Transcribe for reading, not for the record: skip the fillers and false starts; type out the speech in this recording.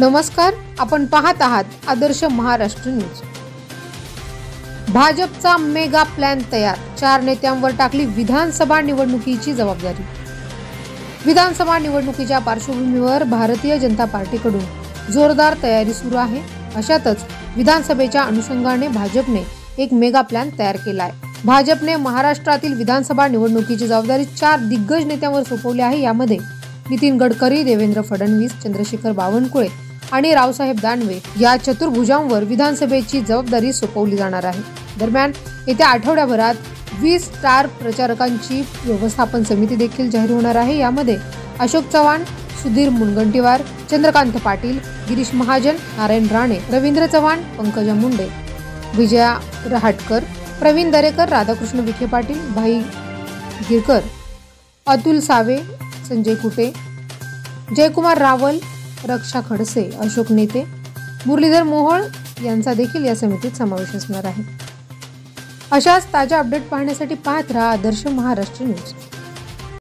नमस्कार, आपण पाहत आहात आदर्श महाराष्ट्र न्यूज। भाजपचा मेगा प्लॅन तयार, 4 नेत्यांवर टाकली विधानसभा निवडणुकीची जबाबदारी। विधानसभा निवडणुकीच्या पार्श्वभूमीवर भारतीय जनता पार्टीकडून जोरदार तयारी सुरू आहे। अशातच विधानसभेच्या अनुषंगाने भाजपने एक मेगा प्लॅन तयार केला आहे। भाजपने महाराष्ट्रातील विधानसभा निवडणुकीची जबाबदारी 4 दिग्गज नेत्यांवर सोपवली आहे। यामध्ये नितीन गडकरी, देवेंद्र फडणवीस, चंद्रशेखर बावनकुळे आणि रावसाहेब दानवे या चतुर्भुजांवर विधानसभेची जबाबदारी सोपवली जाणार आहे। दरम्यान येत्या आठवड्याभरात 20 स्टार प्रचारकांची व्यवस्थापन समिती देखील जाहीर होणार आहे। यामध्ये अशोक चव्हाण, सुधीर मुनगंटीवार, चंद्रकांत पाटील, गिरीश महाजन, नारायण राणे, रवींद्र चव्हाण, पंकजा मुंडे, विजया रहाटकर, प्रवीण दरेकर, राधाकृष्ण विखे पाटील, भाई गिरकर, अतुल सावे, संजय कुटे, जयकुमार रावल, रक्षा खडसे, अशोक नेते, मुरलीधर मोहोळ यांचा देखील या समितीत समावेश असणार आहे। अशाच ताज्या अपडेट पाहण्यासाठी पाहत रहा आदर्श महाराष्ट्र न्यूज।